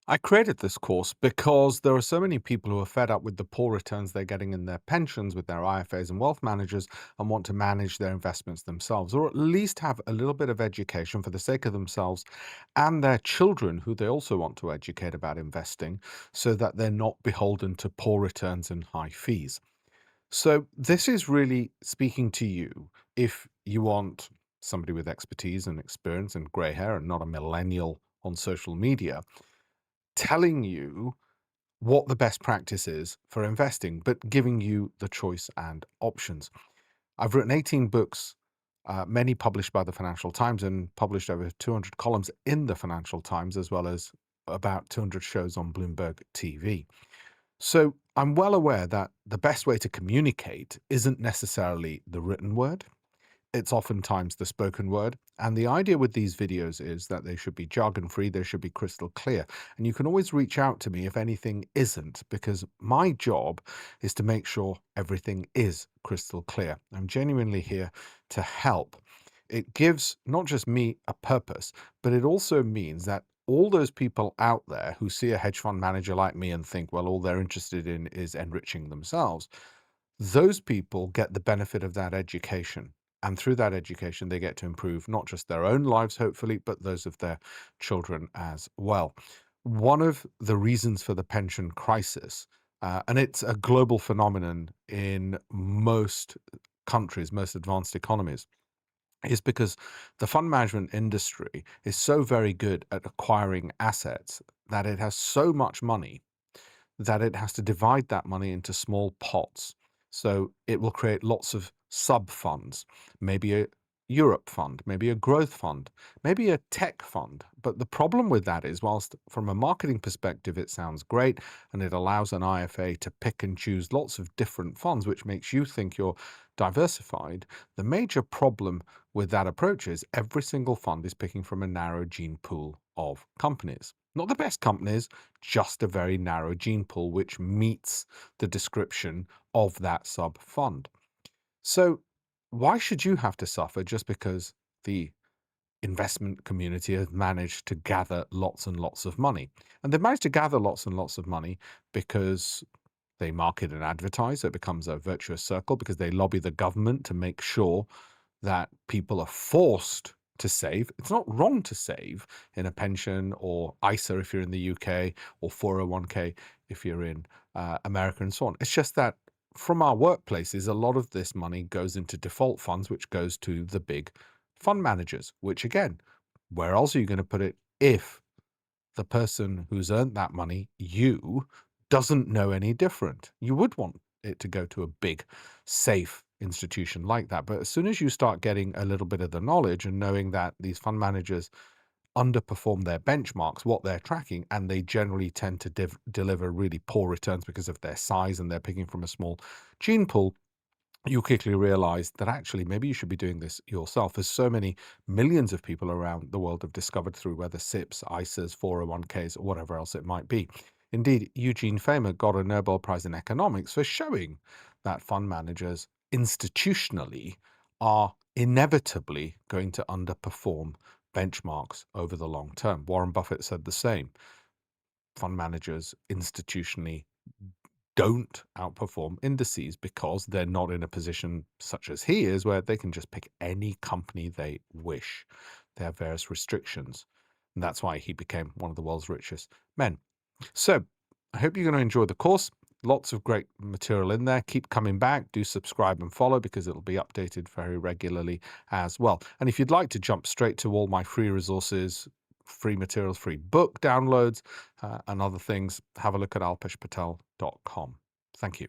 I created this course because there are so many people who are fed up with the poor returns they're getting in their pensions with their IFAs and wealth managers and want to manage their investments themselves, or at least have a little bit of education for the sake of themselves and their children, who they also want to educate about investing, so that they're not beholden to poor returns and high fees. So, this is really speaking to you if you want somebody with expertise and experience and grey hair and not a millennial on social media telling you what the best practice is for investing, but giving you the choice and options. I've written 18 books, many published by the Financial Times, and published over 200 columns in the Financial Times, as well as about 200 shows on Bloomberg TV. So I'm well aware that the best way to communicate isn't necessarily the written word. It's oftentimes the spoken word. And the idea with these videos is that they should be jargon free, they should be crystal clear. And you can always reach out to me if anything isn't, because my job is to make sure everything is crystal clear. I'm genuinely here to help. It gives not just me a purpose, but it also means that all those people out there who see a hedge fund manager like me and think, well, all they're interested in is enriching themselves, those people get the benefit of that education. And through that education, they get to improve not just their own lives, hopefully, but those of their children as well. One of the reasons for the pension crisis, and it's a global phenomenon in most countries, most advanced economies, is because the fund management industry is so very good at acquiring assets that it has so much money that it has to divide that money into small pots. So it will create lots of sub funds, maybe a Europe fund, maybe a growth fund, maybe a tech fund. But the problem with that is, whilst from a marketing perspective, it sounds great and it allows an IFA to pick and choose lots of different funds, which makes you think you're diversified. The major problem with that approach is every single fund is picking from a narrow gene pool of companies. Not the best companies, just a very narrow gene pool which meets the description of that sub fund. So, why should you have to suffer just because the investment community has managed to gather lots and lots of money? And they've managed to gather lots and lots of money because they market and advertise. So it becomes a virtuous circle because they lobby the government to make sure that people are forced to save. It's not wrong to save in a pension or ISA if you're in the UK, or 401k if you're in America, and so on. It's just that from our workplaces, a lot of this money goes into default funds, which goes to the big fund managers, which again, where else are you going to put it if the person who's earned that money, you, doesn't know any different? You would want it to go to a big, safe institution like that. But as soon as you start getting a little bit of the knowledge and knowing that these fund managers underperform their benchmarks, what they're tracking, and they generally tend to deliver really poor returns because of their size and they're picking from a small gene pool, you quickly realize that actually maybe you should be doing this yourself, as so many millions of people around the world have discovered through whether SIPs, ISAs, 401ks, or whatever else it might be. Indeed, Eugene Fama got a Nobel Prize in economics for showing that fund managers institutionally are inevitably going to underperform benchmarks over the long term. Warren Buffett said the same. Fund managers institutionally don't outperform indices because they're not in a position such as he is, where they can just pick any company they wish. They have various restrictions. And that's why he became one of the world's richest men. So I hope you're going to enjoy the course. Lots of great material in there. Keep coming back. Do subscribe and follow because it'll be updated very regularly as well. And if you'd like to jump straight to all my free resources, free materials, free book downloads, and other things, have a look at alpeshpatel.com. Thank you.